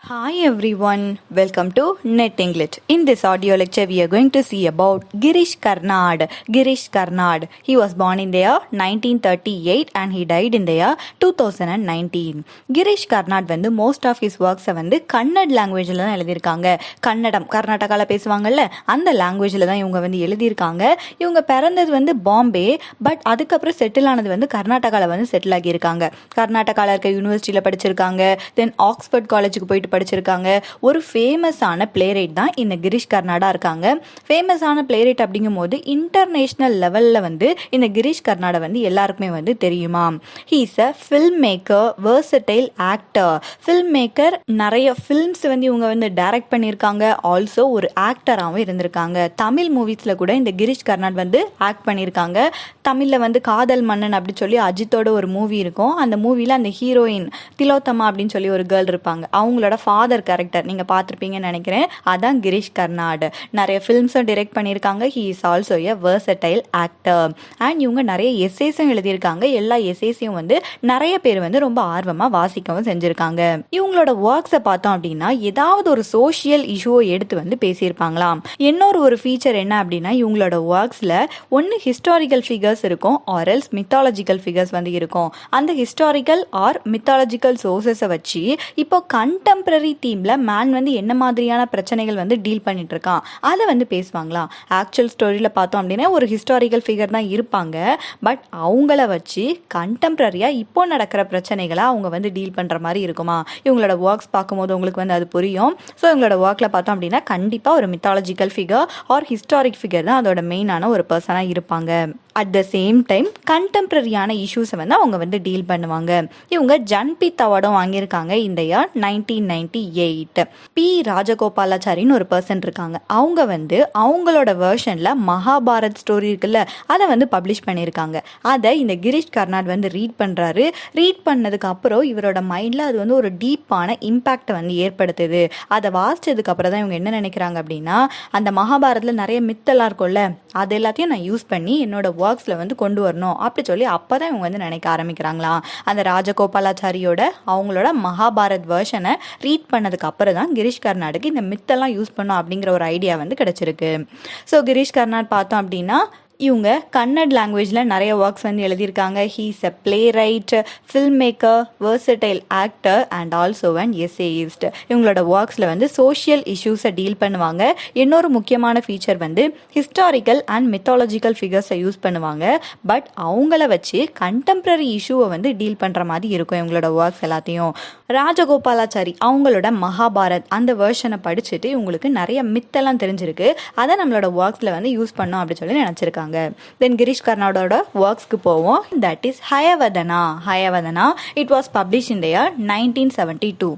Hi everyone, welcome to NetEngLit. In this audio lecture, we are going to see about Girish Karnad. Girish Karnad. He was born in the year 1938 and he died in the year 2019. Girish Karnad வந்து most of his works வந்து கன்னட் லாங்குவேஜில் தான் எழுதியிருக்காங்க. கன்னடம், கர்நாடகாவில் பேசுவாங்கல்ல, அந்த லாங்குவேஜில் தான் இவங்க வந்து எழுதியிருக்காங்க. இவங்க பிறந்தது வந்து பாம்பே, பட் அதுக்கப்புறம் செட்டில் ஆனது வந்து கர்நாடகாவில் வந்து செட்டில் ஆகியிருக்காங்க. கர்நாடகாவில் இருக்க யூனிவர்சிட்டியில் படிச்சிருக்காங்க. தென் ஆக்ஸ்போர்ட் காலேஜுக்கு போயிட்டு படிச்சிருக்காங்க. ஒரு ஃபேமஸான பிளேரைட் தான் இந்த கிரிஷ் கர்நாடா இருக்காங்க. ஃபேமஸான பிளேரைட் அப்படிங்கும் போது இன்டர்நேஷனல் லெவலில் வந்து இந்த கிரிஷ் கர்நாடா வந்து எல்லாருக்குமே வந்து தெரியுமா. He is a film maker, versatile actor. Film maker, நிறைய ஃபில்ம்ஸ் வந்து இவங்க வந்து டைரக்ட் பண்ணியிருக்காங்க. ஆல்சோ ஒரு ஆக்டராகவும் இருந்திருக்காங்க. தமிழ் மூவிஸில் கூட இந்த கிரிஷ் கர்நாட் வந்து ஆக்ட் பண்ணியிருக்காங்க. தமிழில் வந்து காதல் மன்னன் அப்படின்னு சொல்லி அஜித்தோட ஒரு மூவி இருக்கும். அந்த மூவியில் அந்த ஹீரோயின் திலோத்தமா அப்படின்னு சொல்லி ஒரு கேர்ள் இருப்பாங்க. அவங்களோட ஃபாதர் கேரக்டர் நீங்கள் பார்த்துருப்பீங்கன்னு நினைக்கிறேன். அதான் கிரிஷ் கர்நாட். நிறைய ஃபில்ம்ஸும் டிரெக்ட் பண்ணியிருக்காங்க. He is also a versatile actor. And இவங்க நிறைய எஸ்ஸேஸும் எழுதியிருக்காங்க. எல்லா எஸ்ஸேஸையும் வந்து நிறைய பேர் வந்து ரொம்ப ஆர்வமாக வாசிக்கவும் செஞ்சுருக்காங்க. இவங்களோட ஒர்க்ஸை பார்த்தோம் அப்படின்னா ஏதாவது ஒரு சோஷியல் இஷ்யூவை எடுத்து வந்து பேசியிருப்பாங்களாம். இன்னொரு ஒரு ஃபீச்சர் என்ன அப்படின்னா இவங்களோட ஒர்க்ஸில் ஒன்று ஹிஸ்டாரிக்கல் ஃபிகர்ஸ் இருக்கும், ஆர்எல்ஸ் மித்தாலஜிக்கல் ஃபிகர்ஸ் வந்து இருக்கும். அந்த ஹிஸ்டாரிக்கல் ஆர் மித்தாலஜிக்கல் சோர்சஸை வச்சு இப்போ கண்டெம்பரரி தீம்ல மேன் வந்து என்ன மாதிரியான பிரச்சனைகள் வந்து டீல் பண்ணிட்டு இருக்கான் அதை வந்து பேசுவாங்களாம். ஆக்சுவல் ஸ்டோரியில பார்த்தோம் அப்படின்னா ஒரு ஹிஸ்டாரிக்கல் ஃபிகர் தான் இருப்பாங்க. பட் அவங்கள வச்சு கண்டெம்பரரியா இப்போ நடக்கிற பிரச்சனைகளை அவங்க வந்து டீல் பண்ற மாதிரி இருக்குமா. இவங்களோட ஒர்க்ஸ் பார்க்கும்போது உங்களுக்கு வந்து அது புரியும். ஸோ இவங்களோட ஒர்க்ல பார்த்தோம் அப்படின்னா கண்டிப்பா ஒரு mythological figure or historic figure தான் அதோட மெயினான ஒரு பர்சனா இருப்பாங்க. அட் த சேம் டைம் கண்டெம்பரரியான இஷ்யூஸை வந்து அவங்க வந்து டீல் பண்ணுவாங்க. இவங்க ஜன்பீத் அவார்டும் வாங்கியிருக்காங்க இந்த இயர் 1998. பி ராஜகோபாலாச்சாரின்னு ஒரு பர்சன் இருக்காங்க. அவங்க வந்து அவங்களோட வெர்ஷன்ல மகாபாரத் ஸ்டோரி இருக்குல்ல அதை வந்து பப்ளிஷ் பண்ணியிருக்காங்க. அதை இந்த கிரிஷ் கர்நாட் வந்து ரீட் பண்றாரு. ரீட் பண்ணதுக்கு அப்புறம் இவரோட மைண்ட்ல அது வந்து ஒரு டீப்பான இம்பாக்டை வந்து ஏற்படுத்துது. அதை வாசிச்சதுக்கு அப்புறம் தான் இவங்க என்ன நினைக்கிறாங்க அப்படின்னா அந்த மகாபாரத்தில் நிறைய மித்தெல்லாம் இருக்கும்ல அது எல்லாத்தையும் நான் யூஸ் பண்ணி என்னோட ஒர்க்ஸ்ல வந்து கொண்டு வரணும் அப்படி சொல்லி அப்பதான் இவங்க வந்து நினைக்க ஆரம்பிக்கிறாங்களாம். அந்த ராஜகோபாலாச்சாரியோட அவங்களோட மகாபாரத் வெர்ஷனை ரீட் பண்ணதுக்கு அப்புறம் தான் கிரிஷ் கர்நாடுக்கு இந்த மித்தெல்லாம் யூஸ் பண்ணும் அப்படிங்கிற ஒரு ஐடியா வந்து கிடைச்சிருக்கு. ஸோ கிரிஷ் கர்நாட் பார்த்தோம் அப்படின்னா இவங்க கன்னட் லாங்குவேஜில் நிறைய ஒர்க்ஸ் வந்து எழுதியிருக்காங்க. He is a play right, film maker, versatile actor and also an essayist. இவங்களோட ஒர்க்ஸில் வந்து சோஷியல் இஷ்யூஸை டீல் பண்ணுவாங்க. இன்னொரு முக்கியமான ஃபீச்சர் வந்து ஹிஸ்டாரிக்கல் அண்ட் மித்தாலஜிக்கல் ஃபிகர்ஸை யூஸ் பண்ணுவாங்க. பட் அவங்கள வச்சு கண்டெம்பரரி இஷ்யூவை வந்து டீல் பண்ணுற மாதிரி இருக்கும் இவங்களோட ஒர்க்ஸ் எல்லாத்தையும். ராஜகோபாலாச்சாரி அவங்களோட மகாபாரத் அந்த வெர்ஷனை படிச்சுட்டு இவங்களுக்கு நிறைய மித்தெல்லாம் தெரிஞ்சிருக்கு. அதை நம்மளோட ஒர்க்ஸில் வந்து யூஸ் பண்ணோம் அப்படின்னு சொல்லி நினச்சிருக்காங்க. தென் கிரிஷ் கர்நாடோட ஒர்க்ஸ்க்கு போவோம். That is Hayavadana. Hayavadana it was publish in the year 1972.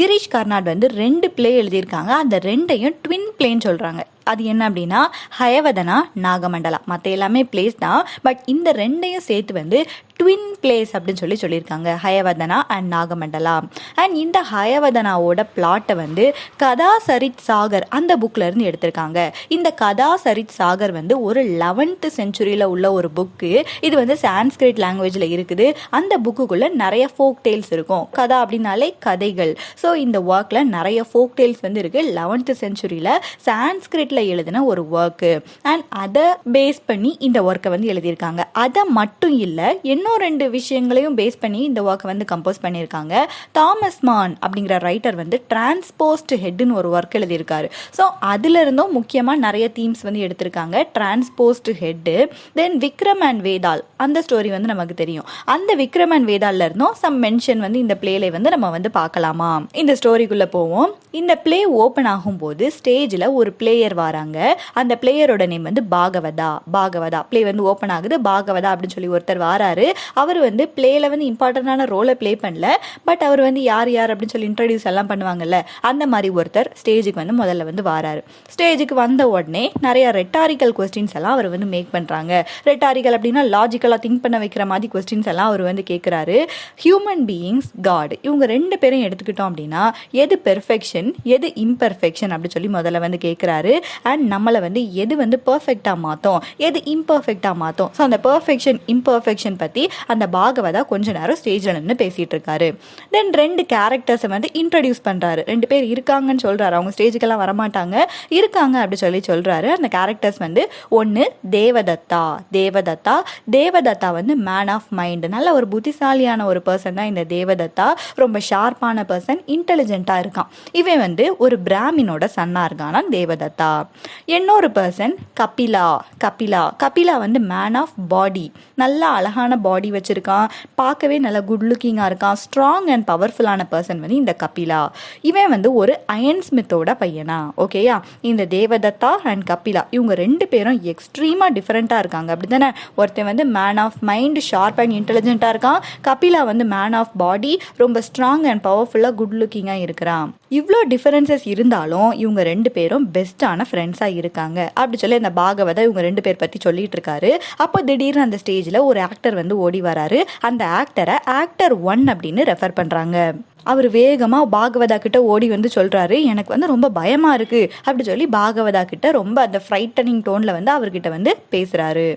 Girish Karnad வந்து 2 பிளே எழுதியிருக்காங்க. அந்த 2ஐயும் ட்வின் பிளேன்னு சொல்றாங்க. அது என்ன அப்படின்னா ஹயவதனா, நாகமண்டலா. மற்ற எல்லாமே பிளேஸ் தான், பட் இந்த 2ஐயும் சேர்த்து வந்து ட்வின் பிளேஸ் அப்படின்னு சொல்லியிருக்காங்க, ஹயவதனா அண்ட் நாகமண்டலா. அண்ட் இந்த ஹயவதனாவோட பிளாட்டை வந்து கதா சரித் சாகர் அந்த புக்ல இருந்து எடுத்திருக்காங்க. இந்த கதா சரித் சாகர் வந்து ஒரு 11th செஞ்சுரியில் உள்ள ஒரு புக்கு. இது வந்து சான்ஸ்கிரிட் லாங்குவேஜில் இருக்குது. அந்த புக்குக்குள்ள நிறைய ஃபோக் டெய்ல்ஸ் இருக்கும். கதா அப்படின்னாலே கதைகள். ஸோ இந்த ஒர்க்ல நிறைய ஃபோக் டெய்ல்ஸ் வந்து இருக்கு. 11th செஞ்சுரியில் சான்ஸ்கிரிட் எழுதின ஒரு ஒர்க். அண்ட் அதை பேஸ் பண்ணி இந்த ஒர்க்கை வந்து எழுதியிருக்காங்க. அதை மட்டும் இல்லை, இன்னும் 2 விஷயங்களையும் பேஸ் பண்ணி இந்த ஒர்க்கை வந்து கம்போஸ் பண்ணியிருக்காங்க. தாமஸ் மான் அப்படிங்கிற ரைட்டர் வந்து டிரான்ஸ்போஸ்ட் ஹெட்னு ஒரு ஒர்க் எழுதியிருக்காரு. ஸோ அதுல இருந்தும் முக்கியமாக நிறைய தீம்ஸ் வந்து எடுத்திருக்காங்க. டிரான்ஸ்போஸ்ட் ஹெட். தென் விக்ரம் அண்ட் வேதால் அந்த ஸ்டோரி வந்து நமக்கு தெரியும். அந்த விக்ரம் அண்ட் வேதால்ல இருந்தும் சம் மென்ஷன் வந்து இந்த பிளேல வந்து நம்ம வந்து பார்க்கலாமா. இந்த ஸ்டோரிக்குள்ள போவோம். இந்த பிளே ஓபன் ஆகும்போது ஸ்டேஜில் ஒரு பிளேயர் வராங்க. அந்த பிளேயரோட நேம் வந்து பாகவதா. பாகவதா பிளே வந்து ஓப்பன் ஆகுது. பாகவதா அப்படின்னு சொல்லி ஒருத்தர் வராரு. அவர் வந்து பிளேல வந்து இம்பார்ட்டன்டான ரோலை பிளே பண்ணல. பட் அவர் வந்து யார் யார் அப்படின்னு சொல்லி இன்ட்ரடியூஸ் எல்லாம் பண்ணுவாங்கல்ல அந்த மாதிரி ஒருத்தர் ஸ்டேஜுக்கு வந்து முதல்ல வந்து வராரு. ஸ்டேஜுக்கு வந்த உடனே நிறைய ரெட்டாரிக்கல் கொஸ்டின்ஸ் எல்லாம் அவர் வந்து மேக் பண்றாங்க. ரெட்டாரிக்கல் அப்படின்னா லாஜிக்கலா திங்க் பண்ண வைக்கிற மாதிரி கொஸ்டின்ஸ் எல்லாம் அவர் வந்து கேட்கிறாரு. ஹியூமன் பீயிங்ஸ், காட், இவங்க 2 பேரும் எடுத்துக்கிட்டோம் அப்படின்னா எது பெர்ஃபெக்ஷன் எது இம்பெர்ஃபெக்ஷன் அப்படின்னு சொல்லி முதல்ல வந்து கேட்கிறாரு. அண்ட் நம்மளை வந்து எது வந்து பர்ஃபெக்டாக மாற்றும், எது இம்பர்ஃபெக்டாக மாற்றும். ஸோ அந்த பர்ஃபெக்ஷன் இம்பர்ஃபெக்ஷன் பற்றி அந்த பாகவதா கொஞ்ச நேரம் ஸ்டேஜில் நின்று பேசிகிட்டு இருக்காரு. தென் 2 கேரக்டர்ஸை வந்து இன்ட்ரடியூஸ் பண்ணுறாரு. 2 பேர் இருக்காங்கன்னு சொல்கிறாரு. அவங்க ஸ்டேஜுக்கெல்லாம் வரமாட்டாங்க, இருக்காங்க அப்படி சொல்லி சொல்கிறாரு. அந்த கேரக்டர்ஸ் வந்து ஒன்று தேவதத்தா. தேவதத்தா வந்து மேன் ஆஃப் மைண்ட், நல்ல ஒரு புத்திசாலியான ஒரு பர்சன் தான் இந்த தேவதத்தா. ரொம்ப ஷார்ப்பான பர்சன், இன்டெலிஜென்ட்டாக இருக்கான். இவன் வந்து ஒரு பிராமினோட சன்னா இருக்கானா தேவதத்தா. இன்னொரு பர்சன் கபிலா வந்து மேன் ஆஃப் பாடி, நல்ல அழகான பாடி வச்சிருக்கான், பார்க்கவே நல்ல குட் லுக்கிங்காக இருக்கான், ஸ்ட்ராங் அண்ட் பவர்ஃபுல்லான பர்சன் வந்து இந்த கபிலா. இவன் வந்து ஒரு அயன் ஸ்மித்தோட பையனா. ஓகேயா, இந்த தேவதத்தா அண்ட் கபிலா இவங்க 2 பேரும் எக்ஸ்ட்ரீமாக டிஃப்ரெண்ட்டாக இருக்காங்க, அப்படி தானே? ஒருத்தன் வந்து man of mind, sharp and இன்டெலிஜென்ட்டாக இருக்கான். கபிலா வந்து மேன் ஆஃப் பாடி, ரொம்ப ஸ்ட்ராங் அண்ட் பவர்ஃபுல்லாக குட் லுக்கிங்காக இருக்கிறான். இவ்வளோ டிஃபரன்சஸ் இருந்தாலும் இவங்க 2 பேரும் பெஸ்ட்டான ஃப்ரெண்ட்ஸாக இருக்காங்க அப்படி சொல்லி அந்த பாகவதா இவங்க 2 பேர் பற்றி சொல்லிட்டு இருக்காரு. அப்போ திடீர்னு அந்த ஸ்டேஜில் ஒரு ஆக்டர் வந்து ஓடி வராரு. அந்த ஆக்டரை ஆக்டர் 1 அப்படின்னு ரெஃபர் பண்ணுறாங்க. அவர் வேகமாக பாகவதா கிட்ட ஓடி வந்து சொல்கிறாரு, எனக்கு வந்து ரொம்ப பயமாக இருக்குது அப்படி சொல்லி பாகவதா கிட்ட ரொம்ப அந்த ஃப்ரைட்டனிங் டோனில் வந்து அவர்கிட்ட வந்து பேசுகிறாரு.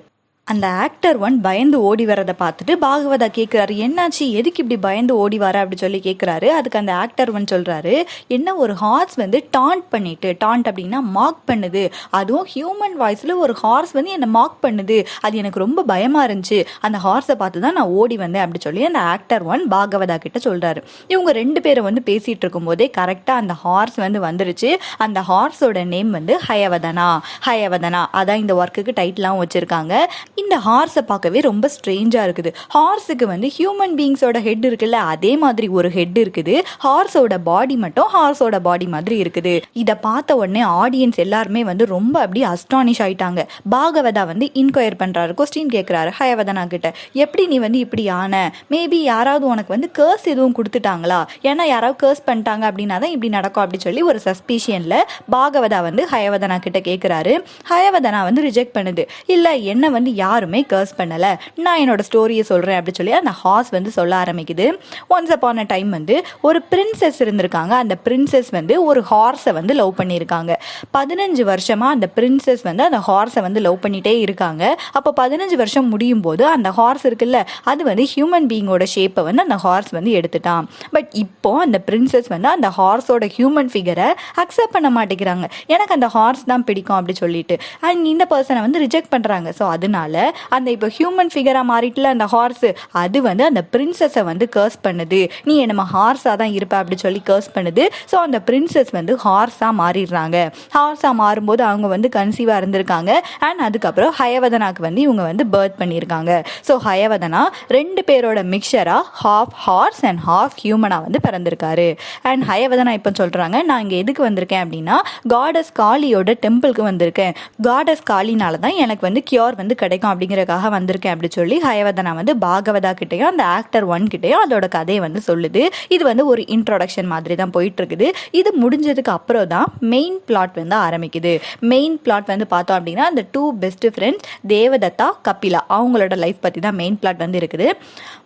அந்த ஆக்டர் 1 பயந்து ஓடி வரதை பார்த்துட்டு பாகவதா கேட்குறாரு, என்னாச்சு, எதுக்கு இப்படி பயந்து ஓடி வர அப்படி சொல்லி கேட்குறாரு. அதுக்கு அந்த ஆக்டர் 1 சொல்கிறாரு, என்ன ஒரு ஹார்ஸ் வந்து டாண்ட் அப்படின்னா மார்க் பண்ணுது, அதுவும் ஹியூமன் வாய்ஸில் ஒரு ஹார்ஸ் வந்து என்னை மார்க் பண்ணுது, அது எனக்கு ரொம்ப பயமாக இருந்துச்சு, அந்த ஹார்ஸை பார்த்து தான் நான் ஓடி வந்தேன் அப்படி சொல்லி அந்த ஆக்டர் 1 பாகவதா கிட்ட சொல்கிறாரு. இவங்க 2 பேரை வந்து பேசிகிட்டு இருக்கும்போதே கரெக்டாக அந்த ஹார்ஸ் வந்து வந்துருச்சு. அந்த ஹார்ஸோட நேம் வந்து ஹயவதனா. அதான் இந்த ஒர்க்குக்கு டைட்டிலாகவும் வச்சுருக்காங்க. இந்த ஹார்ஸை பார்க்கவே ரொம்ப ஸ்ட்ரேஞ்சாக இருக்குது. ஹார்ஸுக்கு வந்து ஹியூமன் பீங்ஸோட ஹெட் இருக்குல்ல, அதே மாதிரி ஒரு ஹெட் இருக்குது. ஹார்ஸோட பாடி மட்டும் ஹார்ஸோட பாடி மாதிரி இருக்குது. இதை பார்த்த உடனே ஆடியன்ஸ் எல்லாருமே வந்து ரொம்ப அப்படி அஸ்டானிஷ் ஆயிட்டாங்க. பாகவதா வந்து இன்கொயர் பண்ணுறாரு, கொஸ்டின் கேட்குறாரு ஹயவதனா கிட்ட, எப்படி நீ வந்து இப்படி ஆன, மேபி யாராவது உனக்கு வந்து கேர்ஸ் எதுவும் கொடுத்துட்டாங்களா, ஏன்னா யாராவது கேர்ஸ் பண்ணிட்டாங்க அப்படின்னா தான் இப்படி நடக்கும் அப்படி சொல்லி ஒரு சஸ்பீஷியனில் பாகவதா வந்து ஹயவதனா கிட்ட கேட்குறாரு. ஹயவதனா வந்து ரிஜெக்ட் பண்ணுது, இல்லை என்ன வந்து யாருமே கர்ஸ் பண்ணல, நான் என்னோட ஸ்டோரியை சொல்றேன் அப்படி சொல்லி அந்த ஹார்ஸ் வந்து சொல்ல ஆரம்பிக்குது. ஒன்ஸ் அப்பான் அ டைம் வந்து ஒரு பிரின்சஸ் இருந்திருக்காங்க. அந்த பிரின்சஸ் வந்து ஒரு ஹார்ஸை வந்து லவ் பண்ணியிருக்காங்க. 15 வருஷமா அந்த பிரின்சஸ் வந்து அந்த ஹார்ஸை வந்து லவ் பண்ணிட்டே இருக்காங்க. அப்போ 15 வருஷம் முடியும் போது அந்த ஹார்ஸ் இருக்குல்ல, அது வந்து ஹியூமன் பீயிங்கோட ஷேப்பை வந்து அந்த ஹார்ஸ் வந்து எடுத்துட்டான். பட் இப்போ அந்த பிரின்சஸ் வந்து அந்த ஹார்ஸோட ஹியூமன் ஃபிகரை அக்செப்ட் பண்ண மாட்டேங்கிறாங்க. எனக்கு அந்த ஹார்ஸ் தான் பிடிக்கும் அப்படி சொல்லிட்டு அண்ட் இந்த பர்சனை வந்து ரிஜெக்ட் பண்றாங்க. ஸோ அதனால அந்த இப்போ ஹியூமன் ஃபிகரா மாறிட்டுல அந்த ஹார்ஸ், அது வந்து அந்த பிரின்சஸை வந்து கர்ஸ் பண்ணுது, நீ என்னமா ஹார்ஸா தான் இருப்ப அப்படி சொல்லி கர்ஸ் பண்ணுது. ஸோ அந்த பிரின்சஸ் வந்து ஹார்ஸா மாறிடுறாங்க. ஹார்ஸா மாறும்போது அவங்க வந்து கன்சீவா இருந்திருக்காங்க. அண்ட் அதுக்கப்புறம் ஹயவதனாக்கு வந்து இவங்க வந்து பர்த் பண்ணியிருக்காங்க. ஸோ ஹயவதனா 2 பேரோட மிக்சரா ஹாஃப் ஹார்ஸ் அண்ட் ஹாஃப் ஹியூமனா வந்து பிறந்திருக்காரு. அண்ட் ஹயவதனா இப்போ சொல்றாங்க, நான் இங்கே எதுக்கு வந்திருக்கேன் அப்படின்னா காடஸ் காளியோட டெம்பிளுக்கு வந்திருக்கேன். காடஸ் காளினால தான் எனக்கு வந்து கியூர் வந்து கிடைக்கும் அப்படிங்கிறதுக்காக வந்திருக்கேன் அப்படி சொல்லி ஹயவதனா வந்து பாகவதா கிட்டையும் அந்த ஆக்டர் 1 கிட்டையும் அதோட கதையை வந்து சொல்லுது. இது வந்து ஒரு இன்ட்ரோடக்ஷன் மாதிரி தான் போயிட்டு இருக்குது. இது முடிஞ்சதுக்கு அப்புறம் தான் மெயின் பிளாட் வந்து ஆரம்பிக்குது. மெயின் பிளாட் வந்து பார்த்தோம் அப்படின்னா அந்த 2 பெஸ்ட் ஃப்ரெண்ட்ஸ் தேவதத்தா கபிலா அவங்களோட லைஃப் பற்றி தான் மெயின் பிளாட் வந்து இருக்குது.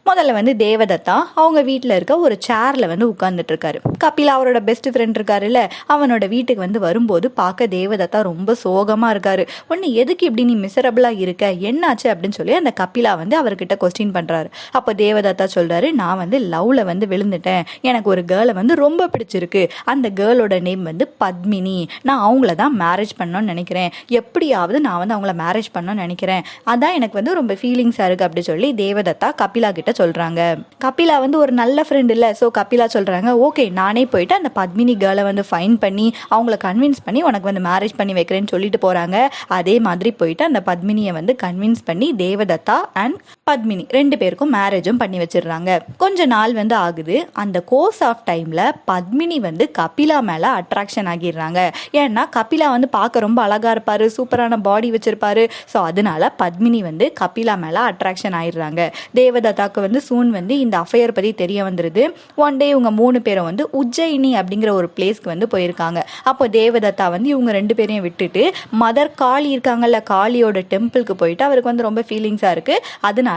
முதல்ல வந்து தேவதத்தா அவங்க வீட்டில் இருக்க ஒரு சேர்ல வந்து உட்கார்ந்துட்டு இருக்காரு. கபிலா அவரோட பெஸ்ட் ஃப்ரெண்ட் இருக்காருல்ல, அவனோட வீட்டுக்கு வந்து வரும்போது பார்க்க தேவதத்தா ரொம்ப சோகமா இருக்காரு. ஒன்று எதுக்கு இப்படி நீ மிசரபிளா இருக்க, என்னாச்சு அப்படின்னு சொல்லி அந்த கபிலா வந்து அவர்கிட்ட கொஸ்டின் பண்றாரு. அப்போ தேவதத்தா சொல்றாரு, நான் வந்து லவ்ல வந்து விழுந்துட்டேன், எனக்கு ஒரு கேர்ளை வந்து ரொம்ப பிடிச்சிருக்கு, அந்த கேர்ளோட நேம் வந்து பத்மினி, நான் அவங்கள தான் மேரேஜ் பண்ணணும்னு நினைக்கிறேன், எப்படியாவது நான் வந்து அவங்கள மேரேஜ் பண்ணணும்னு நினைக்கிறேன், அதான் எனக்கு வந்து ரொம்ப ஃபீலிங்ஸா இருக்கு அப்படி சொல்லி தேவதத்தா கபிலா கிட்ட சொல்றாங்க. கபிலா வந்து ஒரு நல்ல ஃப்ரெண்ட் இல்ல, சோ கபிலா சொல்றாங்க, ஓகே நானே போயிட்டு அந்த பத்மினி கேர்ளை வந்து ஃபைன் பண்ணி அவங்கள கன்வின்ஸ் பண்ணி உனக்கு வந்து மேரேஜ் பண்ணி வைக்கிறேன்னு சொல்லிட்டு போறாங்க. அதே மாதிரி போயிட்டு அந்த பத்மினியை வந்து கன்வின்ஸ் பண்ணி தேவதத்தா அண்ட் பத்மினி 2 பேருக்கும் மேரேஜும் பண்ணி வச்சிடுறாங்க. கொஞ்ச நாள் வந்து ஆகுது. அந்த கோர்ஸ் ஆஃப் டைம்ல பத்மினி வந்து கபிலா மேல அட்ராக்ஷன் ஆகிடுறாங்க. ஏன்னா கபிலா வந்து பார்க்க ரொம்ப அழகா இருப்பாரு, சூப்பரான பாடி வச்சிருப்பாரு. ஸோ அதனால பத்மினி வந்து கபிலா மேல அட்ராக்ஷன் ஆயிடுறாங்க. தேவதத்தாக்கு வந்து சூன் வந்து இந்த அஃபையர் பத்தி தெரிய வந்துருது. ஒன் டே இவங்க 3 பேரும் வந்து உஜ்ஜயினி அப்படிங்கிற ஒரு பிளேஸ்க்கு வந்து போயிருக்காங்க. அப்போ தேவதத்தா வந்து இவங்க 2 பேரையும் விட்டுட்டு மதர் காளி இருக்காங்கல்ல, காளியோட டெம்பிளுக்கு போயிட்டு அவருக்கு வந்து ரொம்ப ஃபீலிங்ஸா இருக்கு. அதனால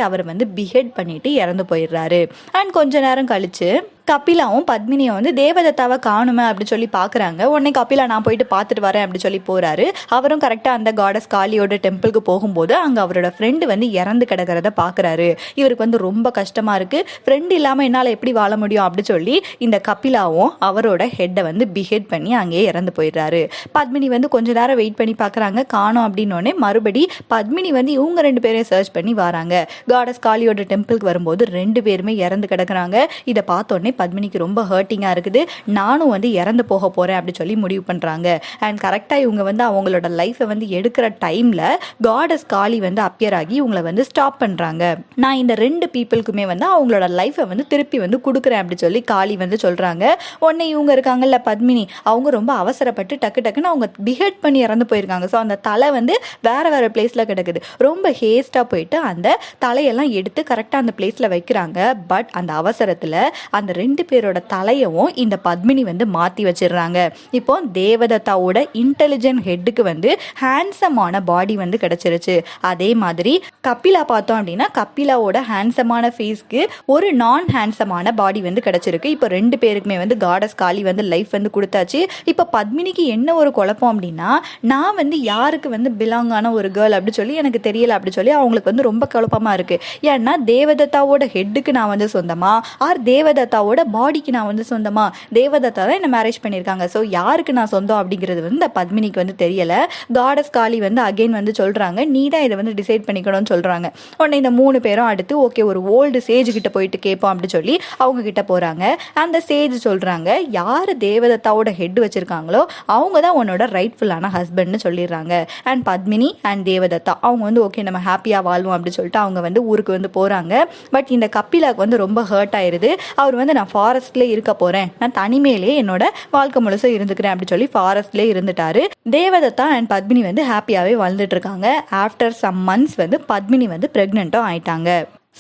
அவர் வந்து பிஹெட் பண்ணிட்டு இறந்து போயிடுறாரு. அண்ட் கொஞ்ச நேரம் கழிச்சு கபிலாவும் பத்மினியும் வந்து தேவதத்தாவை காணுமே அப்படி சொல்லி பாக்குறாங்க. உடனே கபிலா நான் போயிட்டு பார்த்துட்டு வரேன் அப்படி சொல்லி போறாரு. அவரும் கரெக்டா அந்த காடஸ் காளியோட டெம்பிளுக்கு போகும்போது அங்க அவரோட ஃப்ரெண்டு வந்து இறந்து கிடக்கிறத பாக்குறாரு. இவருக்கு வந்து ரொம்ப கஷ்டமா இருக்கு. ஃப்ரெண்ட் இல்லாம என்னால எப்படி வாழ முடியும் அப்படி சொல்லி இந்த கபிலாவும் அவரோட ஹெட்டை வந்து பிஹெட் பண்ணி அங்கேயே இறந்து போயிடுறாரு. பத்மினி வந்து கொஞ்ச நேரம் வெயிட் பண்ணி பாக்குறாங்க, காணோம் அப்படின்னோடனே மறுபடி பத்மினி வந்து இவங்க 2 பேரையும் சர்ச் பண்ணி வராங்க. காடஸ் காளியோட டெம்பிளுக்கு வரும்போது 2 பேருமே இறந்து கிடக்குறாங்க. இதை பார்த்தோடனே பத்மினிக்கு ரொம்ப ஹர்ட்டிங்கா இருக்குது. நானும் வந்து இறந்து போக போறேன் அப்படி சொல்லி முடிவு பண்றாங்க. அண்ட் கரெக்டா இவங்க வந்து அவங்களோட லைஃபை வந்து எடுக்கிற டைம்ல காடஸ் காளி வந்து அப்பியர் ஆகி இவங்களை வந்து ஸ்டாப் பண்றாங்க. நான் இந்த 2 பீப்புளுக்குமே வந்து அவங்களோட லைஃபை வந்து திருப்பி வந்து கொடுக்குறேன் அப்படி சொல்லி காளி வந்து சொல்றாங்க. உடனே இவங்க இருக்காங்கல்ல பத்மினி, அவங்க ரொம்ப அவசரப்பட்டு டக்கு டக்குன்னு அவங்க பிஹெட் பண்ணி இறந்து போயிருக்காங்க. ஸோ அந்த தலை வந்து வேற வேற பிளேஸ்ல கிடக்குது. ரொம்ப ஹேஸ்டா போயிட்டு அந்த தலையெல்லாம் எடுத்து கரெக்டா அந்த பிளேஸ்ல வைக்கிறாங்க. பட் அந்த அவசரத்துல அந்த 2 பேரோட தலையவும் இந்த பத்மினி வந்து மாத்தி வச்சிடுறாங்க. இப்போ தேவதத்தாவோட இன்டெலிஜென்ட் ஹெட்டுக்கு வந்து ஹேண்ட்ஸமான பாடி வந்து கிடைச்சிருச்சு. அதே மாதிரி கபிலா பார்த்தோம் அப்படின்னா கபிலாவோட ஹேண்ட்ஸமான ஃபேஸ்க்கு ஒரு நான் ஹேண்ட்ஸமான பாடி வந்து கிடைச்சிருக்கு. இப்போ 2 பேருக்குமே வந்து காடஸ் காளி வந்து லைஃப் வந்து கொடுத்தாச்சு. இப்போ பத்மினிக்கு என்ன ஒரு குழப்பம் அப்படின்னா, நான் வந்து யாருக்கு வந்து பிலாங் ஆன ஒரு கேர்ள் அப்படி சொல்லி எனக்கு தெரியல அப்படி சொல்லி அவங்களுக்கு வந்து ரொம்ப குழப்பமா இருக்கு. ஏன்னா தேவதத்தாவோட ஹெட்டுக்கு நான் வந்து சொந்தமா ஆர் தேவதத்தாவோட பாடிக்கு நான் வந்து சொந்தமா, தேவதத்தா தான் என்ன மேரேஜ் பண்ணியிருக்காங்க. ஸோ யாருக்கு நான் சொந்தம் அப்படிங்கிறது வந்து இந்த பத்மினிக்கு வந்து தெரியல. காடஸ் காளி வந்து அகைன் வந்து சொல்றாங்க, நீ தான் இதை வந்து டிசைட் பண்ணிக்கணும்னு சொல்றாங்க. உடனே இந்த 3 பேரும் அடுத்து ஓகே ஒரு ஓல்டு சேஜ் கிட்ட போயிட்டு கேட்போம் அப்படி சொல்லி அவங்க கிட்ட போறாங்க. அந்த சேஜ் சொல்றாங்க, யாரு தேவதத்தாவோட ஹெட் வச்சிருக்காங்களோ அவங்க தான் உன்னோட ரைட்ஃபுல்லான ஹஸ்பண்ட்னு சொல்லிடுறாங்க. அண்ட் பத்மினி அண்ட் தேவதத்தா அவங்க வந்து ஓகே நம்ம ஹாப்பியா வாழ்வோம் அப்படி சொல்லிட்டு அவங்க வந்து ஊருக்கு வந்து போறாங்க. பட் இந்த கபிலாக்கு வந்து ரொம்ப ஹர்ட் ஆயிருது. அவர் வந்து நான் ஃபாரஸ்ட்ல இருக்க போறேன், நான் தனிமையிலே என்னோட வாழ்க்கை முழுசும் இருந்துக்கிறேன் அப்படி சொல்லி ஃபாரஸ்ட்ல இருந்துட்டாரு. தேவதத்தா அண்ட் பத்மினி வந்து ஹாப்பியாவே வாழ்ந்துட்டு இருக்காங்க. ஆஃப்டர் சம் மந்த்ஸ் வந்து பத்மினி வந்து பிரெக்னென்ட்டும் ஆயிட்டாங்க.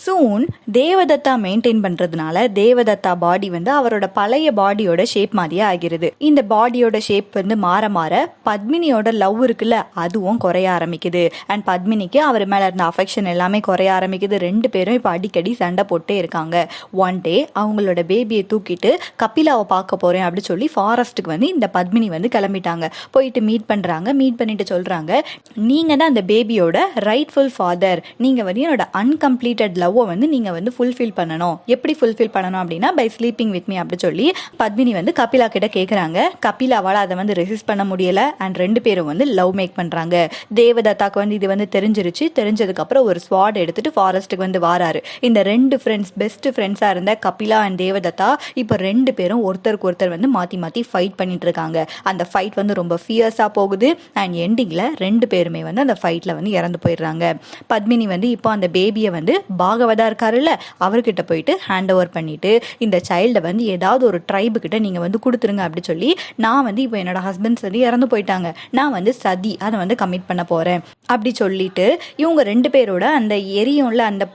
சூன் தேவதத்தா மெயின்டைன் பண்றதுனால தேவதத்தா பாடி வந்து அவரோட பழைய பாடியோட ஷேப் மாதிரியே ஆகிறது. இந்த பாடியோட ஷேப் வந்து மாற மாற பத்மினியோட லவ் இருக்குல்ல அதுவும் குறைய ஆரம்பிக்குது. அண்ட் பத்மினிக்கு அவர் மேல இருந்த அஃபெக்ஷன் எல்லாமே குறைய ஆரம்பிக்குது. 2 பேரும் இப்போ அடிக்கடி சண்டை போட்டே இருக்காங்க. ஒன் டே அவங்களோட பேபியை தூக்கிட்டு கபிலாவை பார்க்க போறேன் அப்படி சொல்லி ஃபாரஸ்ட்டுக்கு வந்து இந்த பத்மினி வந்து கிளம்பிட்டாங்க. போயிட்டு மீட் பண்றாங்க. மீட் பண்ணிட்டு சொல்றாங்க, நீங்க தான் அந்த பேபியோட ரைட்ஃபுல் ஃபாதர், நீங்க வந்து என்னோட அன்கம்ப்ளீட்டட் லவ்வை வந்து நீங்க வந்து ஃபுல்ஃபில் பண்ணணும். எப்படி ஃபுல்ஃபில் பண்ணணும் அப்படின்னா பை ஸ்லீப்பிங் வித் மீ அப்படி சொல்லி பத்மினி வந்து கபிலா கிட்ட கேட்குறாங்க. கபிலாவால் அதை வந்து ரெசிஸ்ட் பண்ண முடியல. அண்ட் 2 பேரும் வந்து லவ் மேக் பண்றாங்க. தேவதத்தாக்கு வந்து இது வந்து தெரிஞ்சிருச்சு. தெரிஞ்சதுக்கு அப்புறம் ஒரு ஸ்வாட் எடுத்துட்டு ஃபாரஸ்ட்டுக்கு வந்து வாராரு. இந்த 2 ஃப்ரெண்ட்ஸ் பெஸ்ட் ஃப்ரெண்ட்ஸா இருந்த கபிலா அண்ட் தேவதத்தா இப்போ 2 பேரும் ஒருத்தருக்கு ஒருத்தர் வந்து மாத்தி மாத்தி ஃபைட் பண்ணிட்டு இருக்காங்க. அந்த ஃபைட் வந்து ரொம்ப ஃபியர்ஸா போகுது. அண்ட் எண்டிங்ல 2 பேருமே வந்து அந்த ஃபைட்ல வந்து இறந்து போயிடுறாங்க. பத்மினி வந்து இப்போ அந்த பேபியை வந்து பாகவதா இருக்காருல்ல அவர்கிட்ட போயிட்டு ஹேண்ட் ஓவர் பண்ணிட்டு இந்த சைல்டை வந்து ஏதாவது ஒரு ட்ரைபு கிட்ட நீங்க வந்து கொடுத்துருங்க அப்படி சொல்லி, நான் வந்து இப்போ என்னோட ஹஸ்பண்ட் சதி இறந்து போயிட்டாங்க, நான் வந்து சதி அதை வந்து கமிட் பண்ண போறேன் அப்படி சொல்லிட்டு இவங்க 2 பேரோட அந்த எரியும்ல அந்த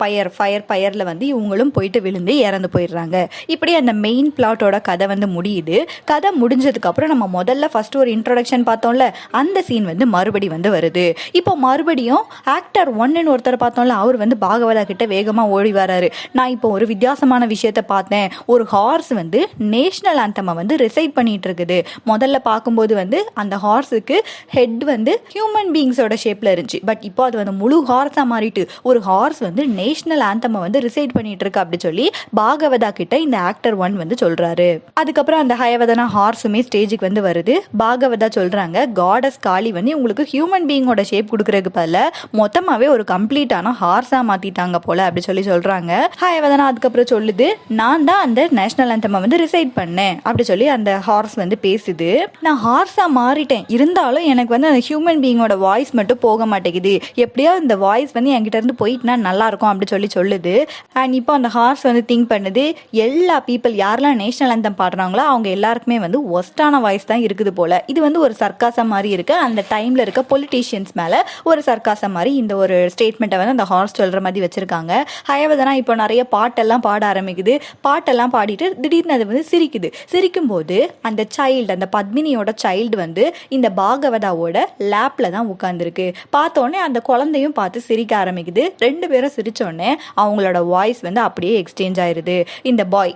ஃபயர்ல வந்து இவங்களும் போயிட்டு விழுந்து இறந்து போயிடுறாங்க. இப்படி அந்த மெயின் பிளாட்டோட கதை வந்து முடியுது. கதை முடிஞ்சதுக்கு அப்புறம் நம்ம முதல்ல ஃபர்ஸ்ட் ஒரு இன்ட்ரோடக்ஷன் பார்த்தோம்ல அந்த சீன் வந்து மறுபடி வந்து வருது. இப்போ மறுபடியும் ஆக்டர் 1 ஒருத்தர் பார்த்தோம்ல அவர் வந்து பாகவதா கிட்ட வேகமா ஓடி வராரு. நான் இப்போ ஒரு வித்தியாசமான விஷயத்த பார்த்தேன். ஒரு ஹார்ஸ் வந்து நேஷனல் ஆந்தமை வந்து ரிசைட் பண்ணிட்டு இருக்குது. முதல்ல பார்க்கும்போது வந்து அந்த ஹார்ஸுக்கு ஹெட் வந்து ஹியூமன் பீயிங்ஸோட ஷேப்ல இருந்துச்சு. பட் இப்போ அது வந்து முழு ஹார்ஸா மாறிட்டு ஒரு ஹார்ஸ் வந்து நேஷனல் ஆந்தமை வந்து ரிசைட் பண்ணிட்டு இருக்கு அப்படி சொல்லி பாகவதா கிட்ட இந்த ஆக்டர் 1 வந்து சொல்றாரு. அதுக்கப்புறம் அந்த ஹயவதனா ஹார்ஸுமே ஸ்டேஜுக்கு வந்து வருது. பாகவதா சொல்றாங்க, காடஸ் காளி வந்து உங்களுக்கு ஹியூமன் பீயிங்கோட ஷேப் கொடுக்கறதுக்கு பதில மொத்தமாவே ஒரு கம்ப்ளீட்டான ஹார்ஸா மாத்திட்டாங்க போல அப்படி சொல்லி சொல்றாங்க. ஹயவதனா அதுக்கப்புறம் சொல்லுது, நான் தான் அந்த நேஷனல் ஆந்தமை வந்து ரிசைட் பண்ணேன் அப்படி சொல்லி அந்த ஹார்ஸ் வந்து பேசுது. நான் ஹார்ஸா மாறிட்டேன், இருந்தாலும் எனக்கு வந்து அந்த ஹியூமன் பீயிங்கோட வாய்ஸ் மட்டும் போக மாட்டேங்குது. எப்படியோ இந்த வாய்ஸ் வந்து என்கிட்ட இருந்து போயிட்டுனா நல்லா இருக்கும் அப்படி சொல்லி சொல்லுது. அண்ட் இப்போ அந்த ஹார்ஸ் வந்து திங்க் பண்ணுது, எல்லா பீப்புள் யாரெல்லாம் நேஷனல் ஆந்தம் பாடுறாங்களோ அவங்க எல்லாருக்குமே வந்து ஒஸ்டான வாய்ஸ் தான் இருக்குது போல. இது வந்து ஒரு சர்க்காசம் மாதிரி இருக்கு. அந்த டைம்ல இருக்க பொலிட்டீஷியன்ஸ் மேல ஒரு சர்க்காசம் மாதிரி இந்த ஒரு ஸ்டேட்மெண்ட்டை வந்து அந்த ஹார்ஸ் சொல்ற மாதிரி வச்சிருக்காங்க. ஹயவதனா இப்போ நிறைய பாட்டெல்லாம் பாட ஆரம்பிக்குது. பாட்டெல்லாம் பாடிட்டு திடீர்னு அது வந்து சிரிக்குது. சிரிக்கும் போது அந்த சைல்டு, அந்த பத்மினியோட சைல்டு வந்து இந்த பாகவதாவோட லேப்ல தான் உட்கார்ந்துருக்கு. பார்த்தோன்னே அந்த குழந்தையும் பார்த்து சிரிக்க ஆரம்பிக்குது. 2 பேரும் சிரிச்சோடனே அவங்களோட வாய்ஸ் வந்து அப்படியே எக்ஸ்சேஞ்ச் ஆயிருது.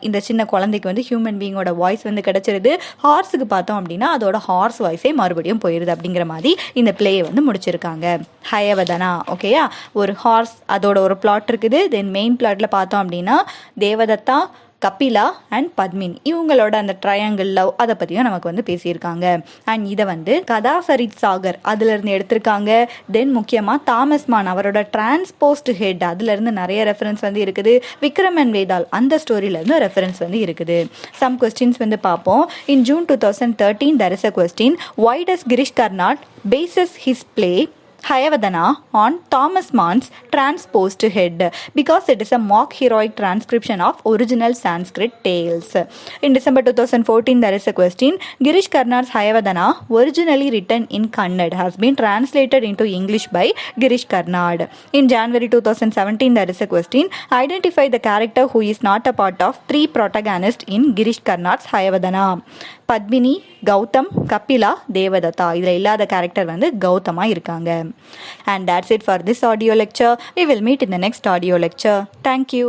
இந்த சின்ன குழந்தைக்கு வந்து ஹியூமன் பீயிங்கோட வாய்ஸ் வந்து கிடைச்சிருது. ஹார்ஸுக்கு பார்த்தோம் அப்படின்னா அதோட ஹார்ஸ் வாய்ஸே மறுபடியும் போயிருது. அப்படிங்கிற மாதிரி இந்த பிளேயை வந்து முடிச்சிருக்காங்க. ஹயவதனா, ஓகேயா, ஒரு ஹார்ஸ், அதோட ஒரு பிளாட் இருக்குது. தென் மெயின் பிளாட்ல பார்த்தோம் அப்படின்னா தேவதத்தா, கபிலா அண்ட் பத்மினி, இவங்களோட அந்த ட்ரையாங்கிள் லவ் அதை பற்றியும் நமக்கு வந்து பேசியிருக்காங்க. அண்ட் இதை வந்து கதா சாகர் அதுலேருந்து எடுத்திருக்காங்க. தென் முக்கியமாக தாமஸ் மான் அவரோட டிரான்ஸ்போஸ்ட் ஹெட் அதுலேருந்து நிறைய ரெஃபரன்ஸ் வந்து இருக்குது. விக்ரம் அண்ட் வேதால் அந்த ஸ்டோரியிலேருந்து ரெஃபரன்ஸ் வந்து இருக்குது. சம் கொஸ்டின்ஸ் வந்து பார்ப்போம். இன் June 2013 there is a question, why does Girish Karnad bases his play Hayavadana on Thomas Mann's transposed head? Because it is a mock heroic transcription of original Sanskrit tales. In December 2014 there is a question, Girish Karnad's Hayavadana, originally written in Kannada, has been translated into English by Girish Karnad. In January 2017 there is a question, identify the character who is not a part of 3 protagonists in Girish Karnad's Hayavadana. Padmini, Gautam, Kapila, Devadatta, இதில் இல்லாத character வந்து கௌதமா இருக்காங்க. And that's it for this audio lecture. We will meet in the next audio lecture. Thank you.